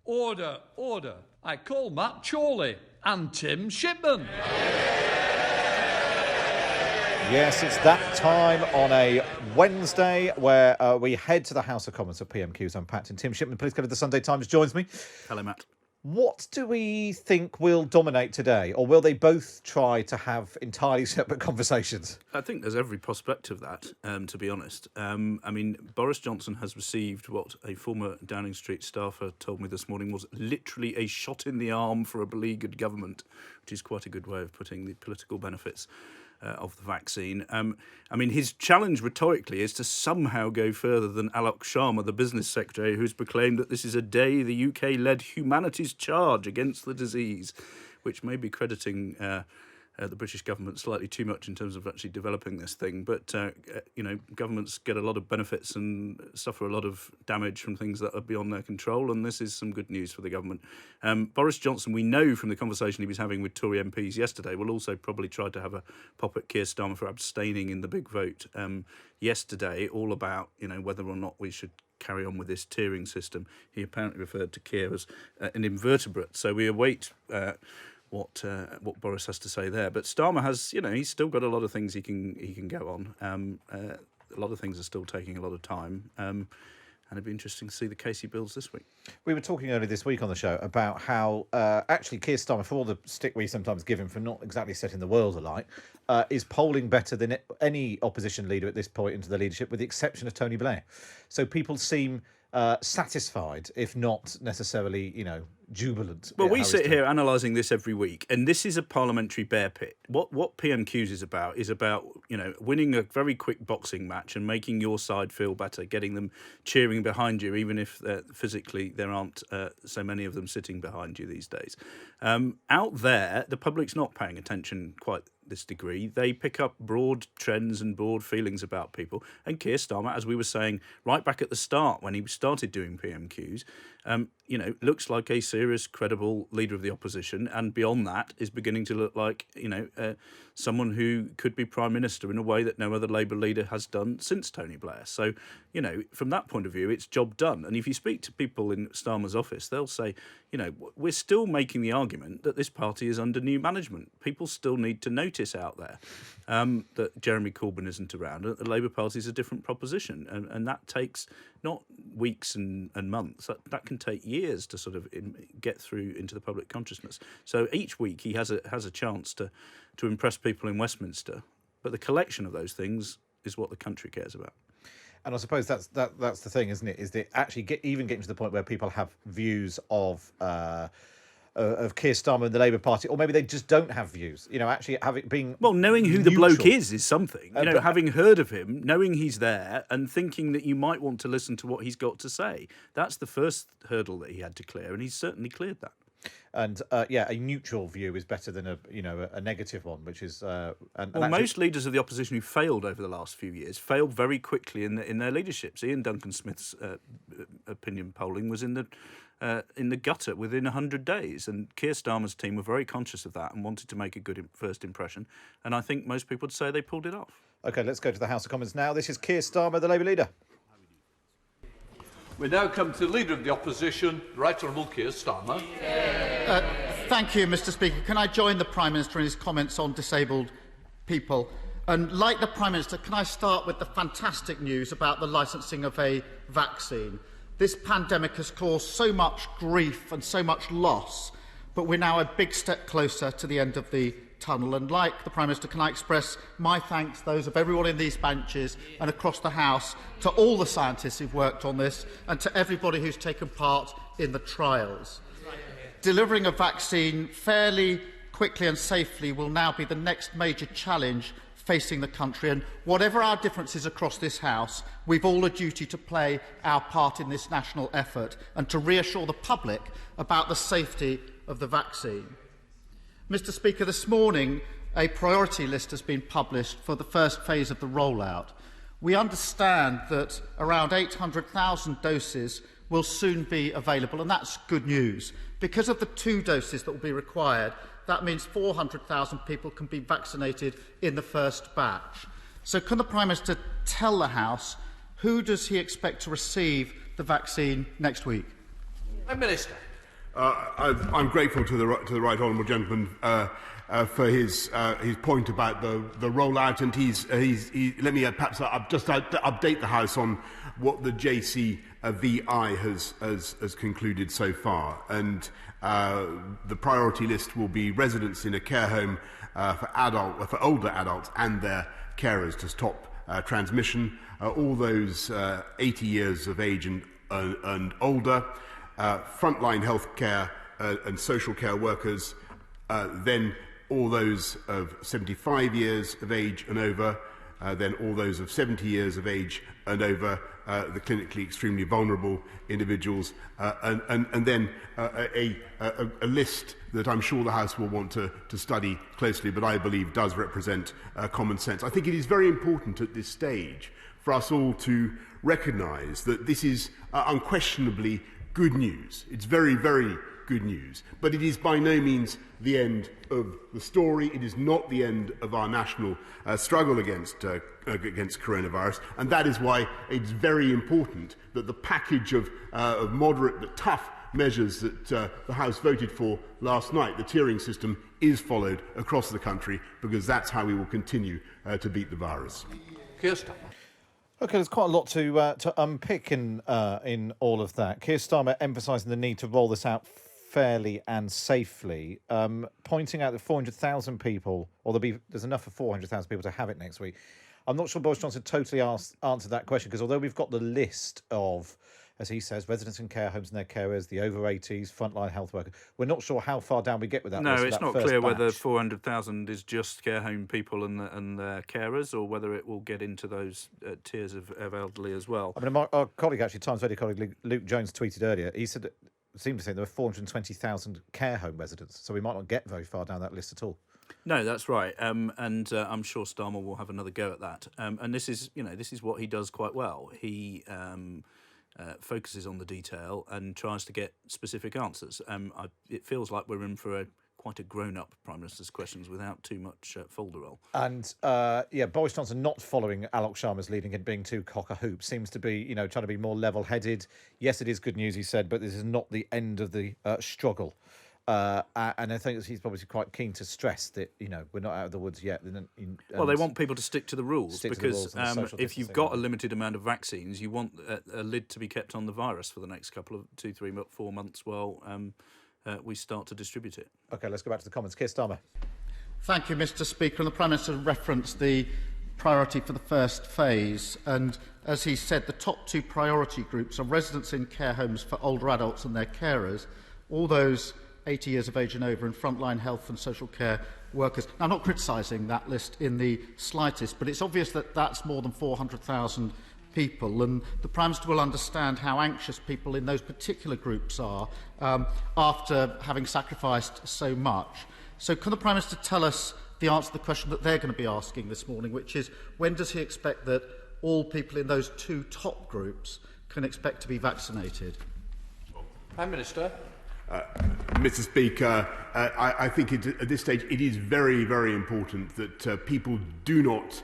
Order, order. I call Matt Chorley and Tim Shipman. Yes, it's that time on a Wednesday where we head to the House of Commons for PMQs Unpacked. And Tim Shipman, police editor of the Sunday Times, joins me. Hello, Matt. What do we think will dominate today? Or will they both try to have entirely separate conversations? I think there's every prospect of that, to be honest. I mean, Boris Johnson has received what a former Downing Street staffer told me this morning was literally a shot in the arm for a beleaguered government, which is quite a good way of putting the political benefits of the vaccine. I mean, his challenge rhetorically is to somehow go further than Alok Sharma, the business secretary, who's proclaimed that this is a day the UK led humanity's charge against the disease, which may be crediting the British government slightly too much in terms of actually developing this thing. But, governments get a lot of benefits and suffer a lot of damage from things that are beyond their control, and this is some good news for the government. Boris Johnson, we know from the conversation he was having with Tory MPs yesterday, will also probably try to have a pop at Keir Starmer for abstaining in the big vote yesterday, all about, whether or not we should carry on with this tiering system. He apparently referred to Keir as an invertebrate. So we await what Boris has to say there. But Starmer has, he's still got a lot of things he can go on. A lot of things are still taking a lot of time. And it'd be interesting to see the case he builds this week. We were talking earlier this week on the show about how actually Keir Starmer, for all the stick we sometimes give him for not exactly setting the world alight, is polling better than any opposition leader at this point into the leadership, with the exception of Tony Blair. So people seem satisfied, if not necessarily, jubilant. Well, we sit here analysing this every week, and this is a parliamentary bear pit. What PMQs is about, winning a very quick boxing match and making your side feel better, getting them cheering behind you, even if physically there aren't so many of them sitting behind you these days. Out there, the public's not paying attention quite this degree. They pick up broad trends and broad feelings about people. And Keir Starmer, as we were saying right back at the start when he started doing PMQs, looks like a serious, credible leader of the opposition, and beyond that is beginning to look like, someone who could be Prime Minister in a way that no other Labour leader has done since Tony Blair. So, from that point of view, it's job done. And if you speak to people in Starmer's office, they'll say, we're still making the argument that this party is under new management. People still need to notice out there that Jeremy Corbyn isn't around, and that the Labour Party is a different proposition. And that takes not weeks and months, that can take years to sort of get through into the public consciousness. So each week he has a chance to impress people in Westminster. But the collection of those things is what the country cares about. And I suppose that's the thing, isn't it? Is that actually getting to the point where people have views of Keir Starmer and the Labour Party, or maybe they just don't have views. Actually having been knowing who neutral. The bloke is something. Having heard of him, knowing he's there, and thinking that you might want to listen to what he's got to say. That's the first hurdle that he had to clear, and he's certainly cleared that. And a neutral view is better than a negative one, which is. Most leaders of the opposition who failed over the last few years failed very quickly in their leaderships. Ian Duncan Smith's opinion polling was in the gutter within 100 days, and Keir Starmer's team were very conscious of that and wanted to make a good first impression. And I think most people would say they pulled it off. OK, let's go to the House of Commons now. This is Keir Starmer, the Labour leader. We now come to the Leader of the Opposition, Right Honourable Keir Starmer. Thank you, Mr Speaker. Can I join the Prime Minister in his comments on disabled people? And like the Prime Minister, can I start with the fantastic news about the licensing of a vaccine? This pandemic has caused so much grief and so much loss, but we're now a big step closer to the end of the tunnel. And like the Prime Minister, can I express my thanks, those of everyone in these benches and across the House, to all the scientists who've worked on this and to everybody who's taken part in the trials. Delivering a vaccine fairly, quickly and safely will now be the next major challenge facing the country, and whatever our differences across this House, we've all a duty to play our part in this national effort and to reassure the public about the safety of the vaccine. Mr Speaker, this morning a priority list has been published for the first phase of the rollout. We understand that around 800,000 doses will soon be available, and that's good news. Because of the 2 doses that will be required, that means 400,000 people can be vaccinated in the first batch. So can the Prime Minister tell the House who does he expect to receive the vaccine next week? Prime Minister. I'm grateful to the right honourable gentleman for his point about the rollout, and let me perhaps just update the House on what the JCVI has concluded so far. And the priority list will be residents in a care home for older adults and their carers to stop transmission. All those 80 years of age and older. Frontline health care and social care workers, then all those of 75 years of age and over, then all those of 70 years of age and over, the clinically extremely vulnerable individuals, and then a list that I'm sure the House will want to study closely, but I believe does represent common sense. I think it is very important at this stage for us all to recognise that this is unquestionably good news. It's very, very good news. But it is by no means the end of the story. It is not the end of our national struggle against coronavirus. And that is why it's very important that the package of moderate but tough measures that the House voted for last night, the tiering system, is followed across the country, because that's how we will continue to beat the virus. Keir Starmer. OK, there's quite a lot to unpick in all of that. Keir Starmer emphasising the need to roll this out fairly and safely, pointing out that 400,000 people, or there's enough for 400,000 people to have it next week. I'm not sure Boris Johnson totally answered that question, because although we've got the list of, as he says, residents in care homes and their carers, the over 80s, frontline health workers, we're not sure how far down we get with that list. No, it's not clear batch. whether 400,000 is just care home people and their carers, or whether it will get into those tiers of elderly as well. I mean, our colleague, actually, Times Radio colleague Luke Jones, tweeted earlier, he said, seemed to say there were 420,000 care home residents, so we might not get very far down that list at all. No, that's right, and I'm sure Starmer will have another go at that. And this is what he does quite well. He focuses on the detail and tries to get specific answers. It feels like we're in for quite a grown-up Prime Minister's questions without too much folder roll. And Boris Johnson not following Alok Sharma's leading and being too cock-a-hoop seems to be, trying to be more level-headed. Yes, it is good news, he said, but this is not the end of the struggle. And I think he's probably quite keen to stress that, we're not out of the woods yet. Well, they want people to stick to the rules, because if you've got a limited amount of vaccines, you want a lid to be kept on the virus for the next couple of 2, 3, 4 months while we start to distribute it. OK, let's go back to the comments. Keir Starmer. Thank you, Mr. Speaker. And the Prime Minister referenced the priority for the first phase. And as he said, the top 2 priority groups are residents in care homes for older adults and their carers, all those 80 years of age and over, and frontline health and social care workers. Now, I'm not criticising that list in the slightest, but it's obvious that that's more than 400,000 people, and the Prime Minister will understand how anxious people in those particular groups are after having sacrificed so much. So can the Prime Minister tell us the answer to the question that they're going to be asking this morning, which is, when does he expect that all people in those 2 top groups can expect to be vaccinated? Prime Minister. Mr. Speaker, I think at this stage it is very, very important that people do not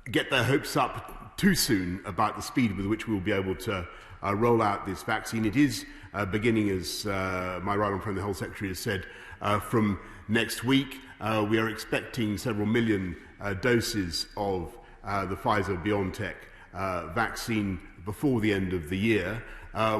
get their hopes up too soon about the speed with which we will be able to roll out this vaccine. It is beginning, as my right honourable friend, the Health Secretary, has said, from next week. We are expecting several million doses of the Pfizer-BioNTech vaccine before the end of the year.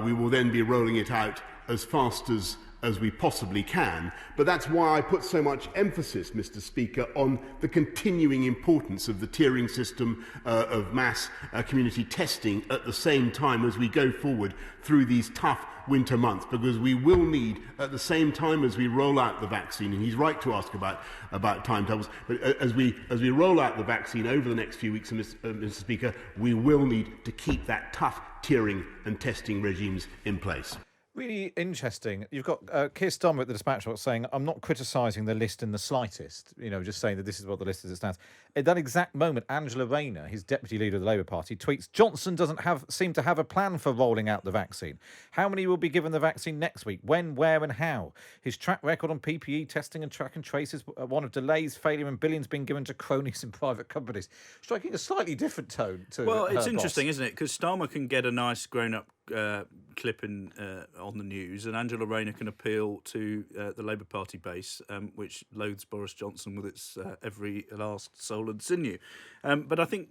We will then be rolling it out as fast as we possibly can. But that's why I put so much emphasis, Mr. Speaker, on the continuing importance of the tiering system of mass community testing at the same time as we go forward through these tough winter months, because we will need, at the same time as we roll out the vaccine, and he's right to ask about timetables, but as we roll out the vaccine over the next few weeks, Mr. Speaker, we will need to keep that tough tiering and testing regimes in place. Really interesting. You've got Keir Starmer at the Dispatch box saying, I'm not criticising the list in the slightest, just saying that this is what the list is as it stands. At that exact moment, Angela Rayner, his deputy leader of the Labour Party, tweets, Johnson doesn't seem to have a plan for rolling out the vaccine. How many will be given the vaccine next week? When, where and how? His track record on PPE testing and track and trace is one of delays, failure and billions being given to cronies in private companies. Striking a slightly different tone to Well, it's her interesting, boss. isn't it? Because Starmer can get a nice grown-up clip on the news, and Angela Rayner can appeal to the Labour Party base, which loathes Boris Johnson with its every last soul and sinew. But I think,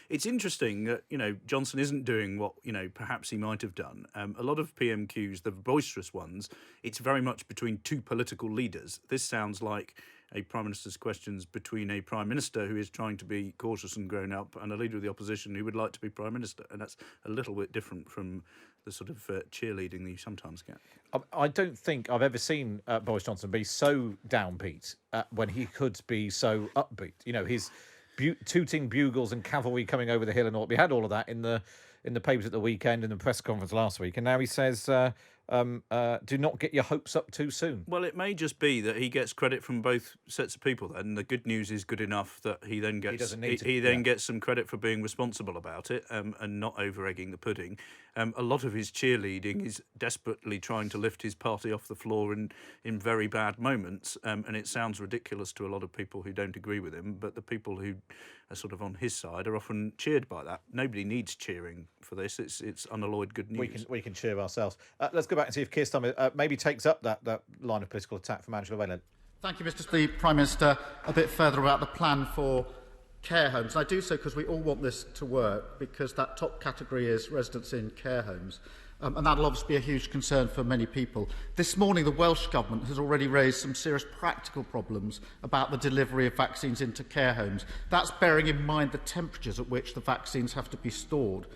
it's interesting that, Johnson isn't doing what, perhaps he might have done. A lot of PMQs, the boisterous ones, it's very much between two political leaders. This sounds like a Prime Minister's questions between a Prime Minister who is trying to be cautious and grown up and a leader of the opposition who would like to be Prime Minister. And that's a little bit different from the sort of cheerleading that you sometimes get. I don't think I've ever seen Boris Johnson be so downbeat when he could be so upbeat. His tooting bugles and cavalry coming over the hill and all. We had all of that in the papers at the weekend, in the press conference last week. And now he says, do not get your hopes up too soon. Well, it may just be that he gets credit from both sets of people. Then the good news is good enough that he then gets gets some credit for being responsible about it and not over egging the pudding. A lot of his cheerleading is desperately trying to lift his party off the floor in very bad moments, and it sounds ridiculous to a lot of people who don't agree with him. But the people who are sort of on his side are often cheered by that. Nobody needs cheering for this. It's unalloyed good news. We can cheer ourselves. Let's go back and see if Keir Starmer maybe takes up that line of political attack from Angela Rayner. Thank you, Mr. Speaker. Prime Minister, a bit further about the plan for care homes. And I do so because we all want this to work, because that top category is residents in care homes. And that'll obviously be a huge concern for many people. This morning, the Welsh Government has already raised some serious practical problems about the delivery of vaccines into care homes. That's bearing in mind the temperatures at which the vaccines have to be stored.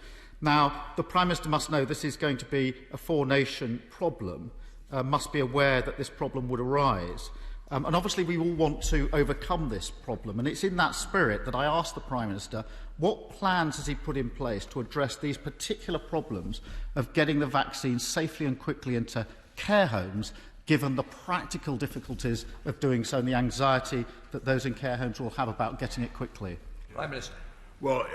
Now, the Prime Minister must know this is going to be a four-nation problem, must be aware that this problem would arise. And obviously we all want to overcome this problem. And it's in that spirit that I asked the Prime Minister, what plans has he put in place to address these particular problems of getting the vaccines safely and quickly into care homes, given the practical difficulties of doing so and the anxiety that those in care homes will have about getting it quickly? Prime Minister. Well,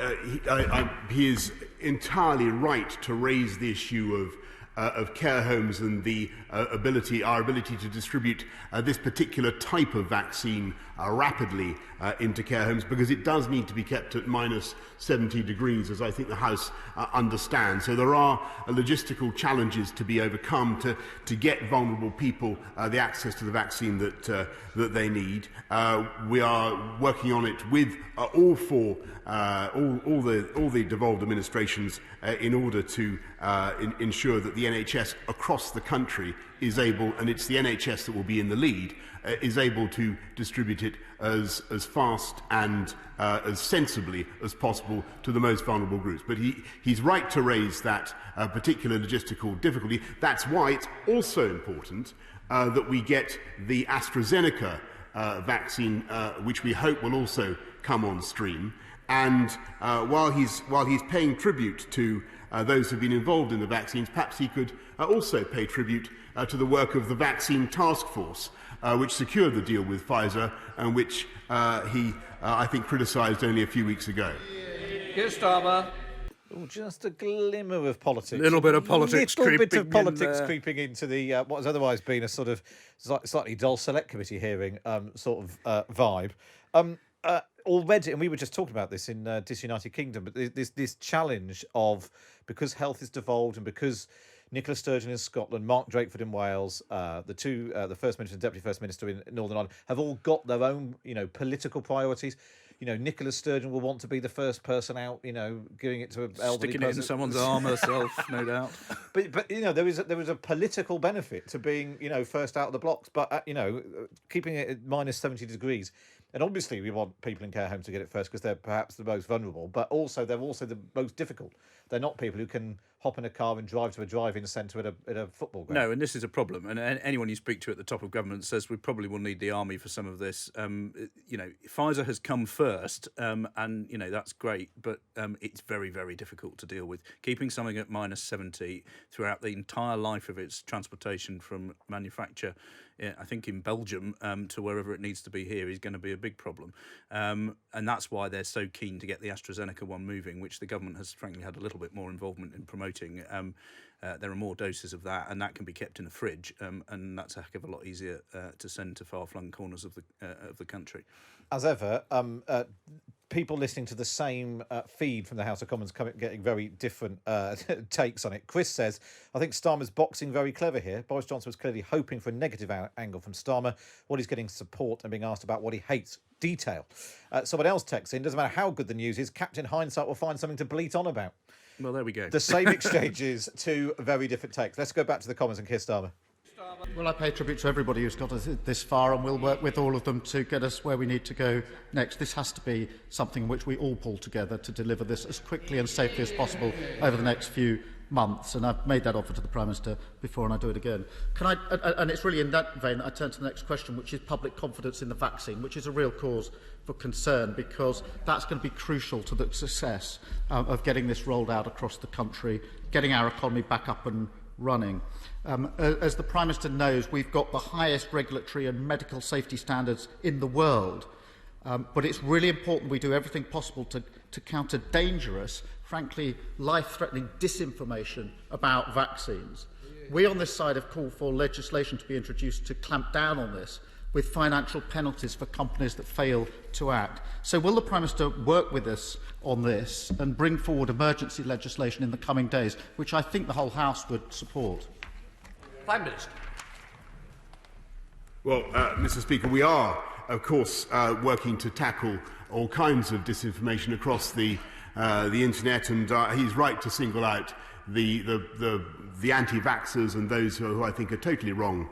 he is entirely right to raise the issue of care homes and the our ability to distribute this particular type of vaccine rapidly into care homes, because it does need to be kept at minus 70 degrees, as I think the House understands. So there are logistical challenges to be overcome to get vulnerable people the access to the vaccine that they need. We are working on it with all the devolved administrations in order to ensure that the NHS across the country is able, and it's the NHS that will be in the lead, is able to distribute it as fast and as sensibly as possible to the most vulnerable groups. But he's right to raise that particular logistical difficulty. That's why it's also important that we get the AstraZeneca vaccine, which we hope will also come on stream. And while he's paying tribute to those who've been involved in the vaccines, perhaps he could also pay tribute to the work of the Vaccine Task Force, which secured the deal with Pfizer and which he, I think, criticised only a few weeks ago. Keir Starmer. Oh, just a glimmer of politics. A little bit of politics creeping into the what has otherwise been a sort of slightly dull select committee hearing sort of vibe. Already, and we were just talking about this in Disunited Kingdom, but this challenge of, because health is devolved and because Nicola Sturgeon in Scotland, Mark Drakeford in Wales, the First Minister and Deputy First Minister in Northern Ireland have all got their own, political priorities. Nicola Sturgeon will want to be the first person out, giving it to an elderly sticking person. it in someone's arm herself, no doubt. But there was a political benefit to being, first out of the blocks. But keeping it at minus 70 degrees. And obviously we want people in care homes to get it first because they're perhaps the most vulnerable, but also they're also the most difficult. They're not people who can hop in a car and drive to a drive-in centre at a football ground. No, and this is a problem. And anyone you speak to at the top of government says we probably will need the army for some of this. Pfizer has come first, and that's great, but it's very, very difficult to deal with. Keeping something at minus 70 throughout the entire life of its transportation from manufacture, I think in Belgium to wherever it needs to be here, is going to be a big problem. And that's why they're so keen to get the AstraZeneca one moving, which the government has frankly had a little bit more involvement in promoting. There are more doses of that, and that can be kept in a fridge, and that's a heck of a lot easier to send to far-flung corners of the country. As ever, people listening to the same feed from the House of Commons getting very different takes on it. Chris says, I think Starmer's boxing very clever here. Boris Johnson was clearly hoping for a negative angle from Starmer. What he's getting support and being asked about what he hates. Detail. Someone else texts in, doesn't matter how good the news is, Captain Hindsight will find something to bleat on about. Well, there we go. The same exchanges, two very different takes. Let's go back to the Commons and Keir Starmer. Well, I pay tribute to everybody who's got us this far, and we'll work with all of them to get us where we need to go next. This has to be something which we all pull together to deliver this as quickly and safely as possible over the next few months. And I've made that offer to the Prime Minister before, and I do it again. And it's really in that vein that I turn to the next question, which is public confidence in the vaccine, which is a real cause for concern, because that's going to be crucial to the success of getting this rolled out across the country, getting our economy back up and running. As the Prime Minister knows, we've got the highest regulatory and medical safety standards in the world, but it's really important we do everything possible to counter dangerous, frankly life-threatening disinformation about vaccines. We on this side have called for legislation to be introduced to clamp down on this, with financial penalties for companies that fail to act. So will the Prime Minister work with us on this and bring forward emergency legislation in the coming days, which I think the whole House would support? Prime Minister. Well, Mr. Speaker, we are, of course, working to tackle all kinds of disinformation across the internet, and he's right to single out the anti-vaxxers and those who I think are totally wrong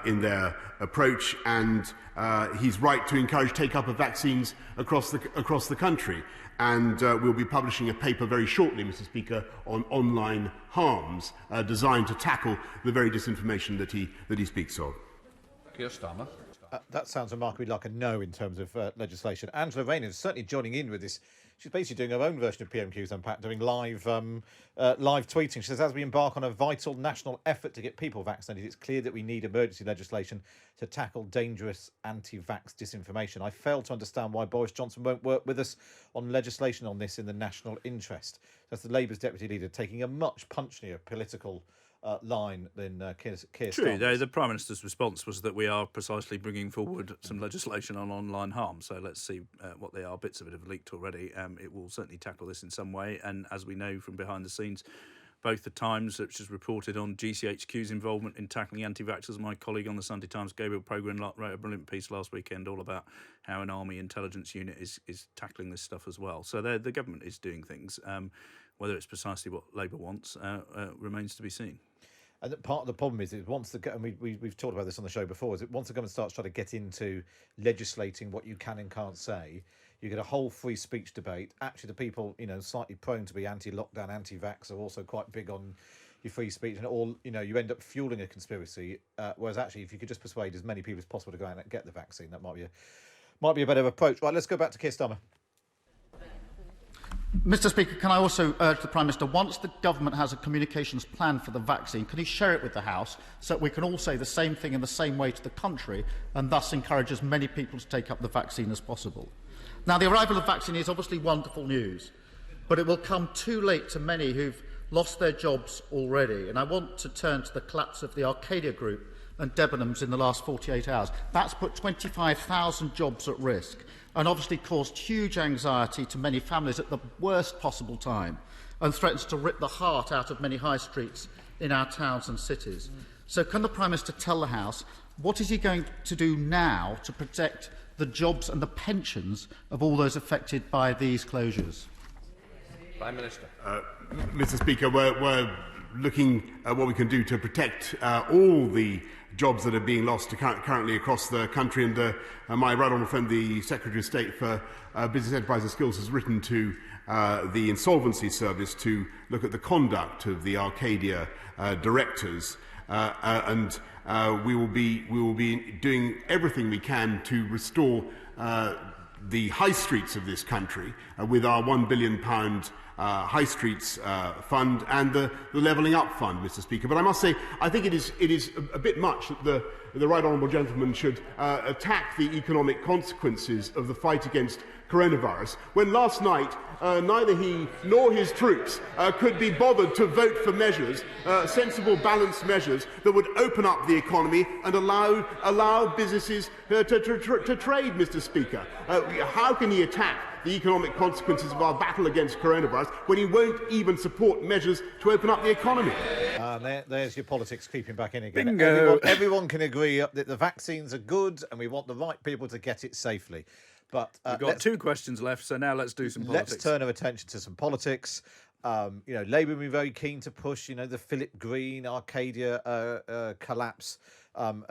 in their approach, and he's right to encourage take-up of vaccines across the country. And we'll be publishing a paper very shortly, Mr. Speaker, on online harms designed to tackle the very disinformation that he speaks of. Keir Starmer. That sounds remarkably like a no in terms of legislation. Angela Rayner is certainly joining in with this. She's basically doing her own version of PMQs Unpacked, doing live tweeting. She says, as we embark on a vital national effort to get people vaccinated, it's clear that we need emergency legislation to tackle dangerous anti-vax disinformation. I fail to understand why Boris Johnson won't work with us on legislation on this in the national interest. That's the Labour's deputy leader taking a much punchier political line than Keir True, Starmer. the Prime Minister's response was that we are precisely bringing forward some legislation on online harm. So let's see what they are. Bits of it have leaked already. It will certainly tackle this in some way. And as we know from behind the scenes, both the Times, which has reported on GCHQ's involvement in tackling anti-vaxxers, my colleague on the Sunday Times, Gabriel Progrin, wrote a brilliant piece last weekend all about how an army intelligence unit is tackling this stuff as well. So the government is doing things. Whether it's precisely what Labour wants remains to be seen. And part of the problem is once and we've talked about this on the show before, is that once the government starts trying to get into legislating what you can and can't say, you get a whole free speech debate. Actually, the people, slightly prone to be anti-lockdown, anti-vax are also quite big on your free speech, and you end up fueling a conspiracy. Whereas actually, if you could just persuade as many people as possible to go out and get the vaccine, that might be a better approach. Right, let's go back to Keir Starmer. Mr. Speaker, can I also urge the Prime Minister, once the government has a communications plan for the vaccine, can he share it with the House so that we can all say the same thing in the same way to the country and thus encourage as many people to take up the vaccine as possible? Now, the arrival of vaccine is obviously wonderful news, but it will come too late to many who've lost their jobs already. And I want to turn to the collapse of the Arcadia Group and Debenhams in the last 48 hours. That's put 25,000 jobs at risk and obviously caused huge anxiety to many families at the worst possible time and threatens to rip the heart out of many high streets in our towns and cities. So can the Prime Minister tell the House what is he going to do now to protect the jobs and the pensions of all those affected by these closures? Prime Minister. Mr. Speaker, we're looking at what we can do to protect all the jobs that are being lost currently across the country. And my right honourable friend, the Secretary of State for Business, Enterprise and Skills, has written to the Insolvency Service to look at the conduct of the Arcadia directors. And we will be doing everything we can to restore the high streets of this country with our £1 billion High Streets Fund and the Levelling Up Fund, Mr. Speaker. But I must say, I think it is a bit much that the right honourable gentleman should attack the economic consequences of the fight against coronavirus, when last night neither he nor his troops could be bothered to vote for measures, sensible, balanced measures that would open up the economy and allow businesses to trade, Mr. Speaker. How can he attack the economic consequences of our battle against coronavirus when he won't even support measures to open up the economy. There's your politics creeping back in again. Bingo. Everyone can agree that the vaccines are good and we want the right people to get it safely. But we've got 2 questions left, so now let's do some politics. Let's turn our attention to some politics. Labour have been very keen to push, the Philip Green, Arcadia collapse without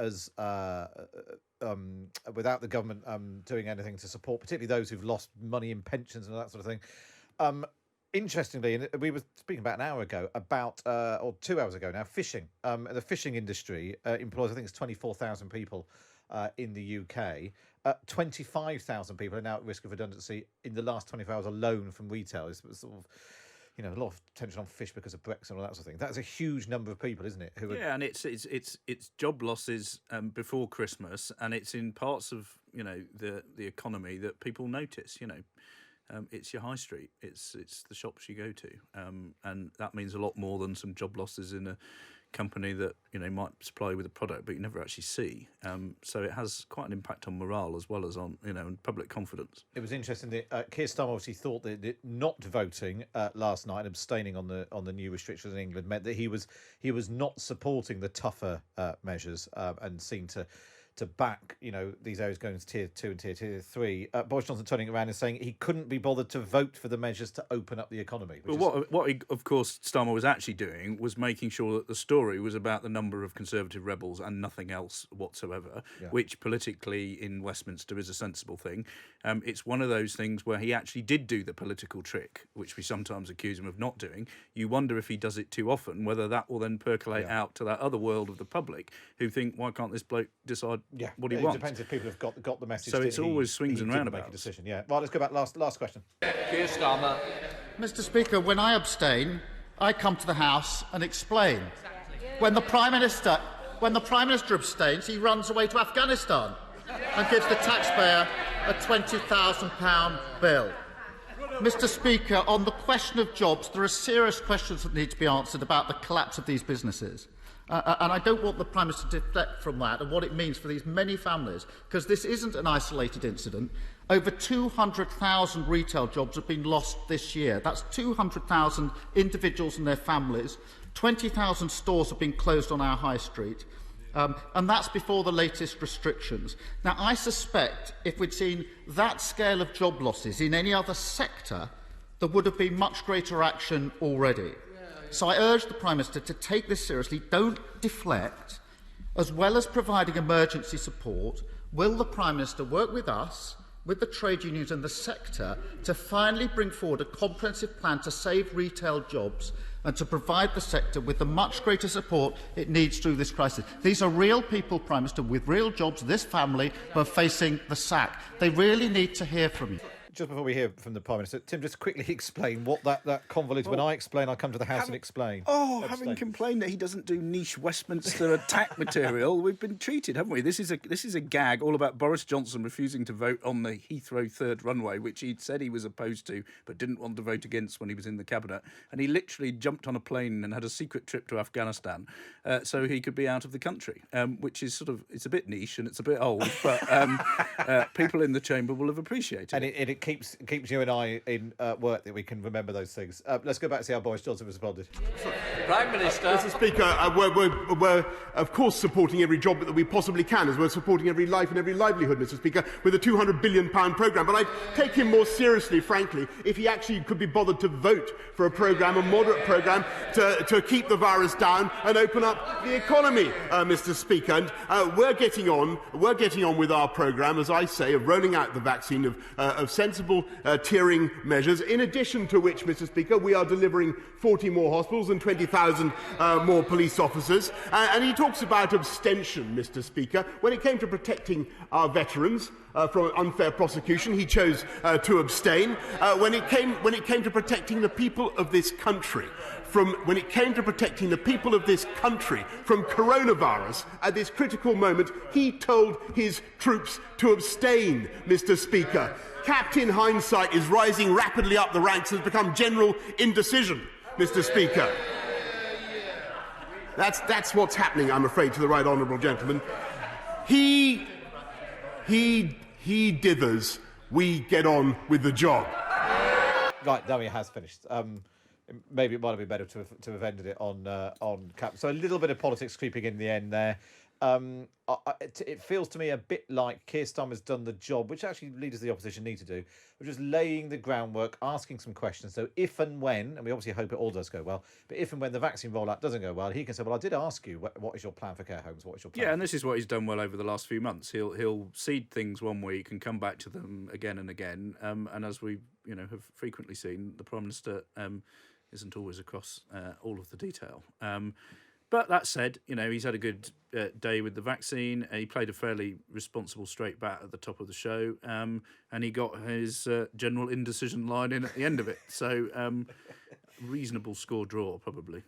the government doing anything to support, particularly those who've lost money in pensions and all that sort of thing. Interestingly, and we were speaking about an hour ago or 2 hours ago now, fishing. The fishing industry employs, I think it's 24,000 people in the UK. 25,000 people are now at risk of redundancy in the last 24 hours alone from retail. It's sort of, a lot of tension on fish because of Brexit and all that sort of thing. That's a huge number of people, isn't it? And it's job losses before Christmas, and it's in parts of the economy that people notice. It's your high street. It's the shops you go to, and that means a lot more than some job losses in a company that might supply you with a product but you never actually see. So it has quite an impact on morale as well as on and public confidence. It was interesting that Keir Starmer obviously thought that not voting last night and abstaining on the new restrictions in England meant that he was not supporting the tougher measures and seemed to back, these areas going to tier 2 and tier 3. Boris Johnson turning around and saying he couldn't be bothered to vote for the measures to open up the economy. What he, of course, Starmer was actually doing was making sure that the story was about the number of Conservative rebels and nothing else whatsoever, which politically in Westminster is a sensible thing. It's one of those things where he actually did do the political trick, which we sometimes accuse him of not doing. You wonder if he does it too often, whether that will then percolate out to that other world of the public who think, why can't this bloke decide what he wants? It depends if people have got the message. So it's always swings and roundabouts. Make a decision. Right, let's go back. Last question. Keir Starmer. Mr. Speaker, when I abstain, I come to the House and explain. When the Prime Minister abstains, he runs away to Afghanistan and gives the taxpayer a £20,000 bill. Mr. Speaker, on the question of jobs, there are serious questions that need to be answered about the collapse of these businesses. And I don't want the Prime Minister to deflect from that and what it means for these many families, because this isn't an isolated incident. Over 200,000 retail jobs have been lost this year. That's 200,000 individuals and their families. 20,000 stores have been closed on our high street. And that's before the latest restrictions. Now, I suspect if we'd seen that scale of job losses in any other sector, there would have been much greater action already. So I urge the Prime Minister to take this seriously. Don't deflect. As well as providing emergency support, will the Prime Minister work with us, with the trade unions and the sector, to finally bring forward a comprehensive plan to save retail jobs and to provide the sector with the much greater support it needs through this crisis? These are real people, Prime Minister, with real jobs. This family were facing the sack. They really need to hear from you. Just before we hear from the Prime Minister, Tim, just quickly explain what that convoluted. When I explain, I'll come to the House and explain. Having complained that he doesn't do niche Westminster attack material, we've been treated, haven't we? This is a gag all about Boris Johnson refusing to vote on the Heathrow third runway, which he'd said he was opposed to but didn't want to vote against when he was in the cabinet. And he literally jumped on a plane and had a secret trip to Afghanistan so he could be out of the country, which is it's a bit niche and it's a bit old, but people in the chamber will have appreciated it. And it keeps you and I in work that we can remember those things. Let's go back to see how Boris Johnson responded. Prime Minister. Mr. Speaker, we're of course supporting every job that we possibly can, as we're supporting every life and every livelihood, Mr. Speaker, with a £200 billion programme. But I'd take him more seriously, frankly, if he actually could be bothered to vote for a moderate programme, to keep the virus down and open up the economy, Mr. Speaker. And we're getting on with our programme, as I say, of rolling out the vaccine, of sensible tiering measures, in addition to which, Mr. Speaker, we are delivering 40 more hospitals and 20,000 more police officers. And he talks about abstention, Mr. Speaker. When it came to protecting our veterans from unfair prosecution, he chose to abstain. When it came to protecting the people of this country from coronavirus at this critical moment, he told his troops to abstain, Mr. Speaker. Captain Hindsight is rising rapidly up the ranks and has become General Indecision, Mr. Speaker. That's what's happening, I'm afraid, to the right honourable gentleman. He dithers we get on with the job. Right, no, he has finished. Maybe it might have been better to have ended it on cap. So a little bit of politics creeping in the end there. It feels to me a bit like Keir Starmer's done the job, which actually leaders of the opposition need to do, which is laying the groundwork, asking some questions. So if and when, and we obviously hope it all does go well, but if and when the vaccine rollout doesn't go well, he can say, well, I did ask you, what is your plan for care homes? What is your plan? Yeah, and this is what he's done well over the last few months. He'll seed things one week and come back to them again and again. And as we have frequently seen, the Prime Minister isn't always across all of the detail. But that said, he's had a good day with the vaccine. He played a fairly responsible straight bat at the top of the show, and he got his general indecision line in at the end of it. So reasonable score draw, probably.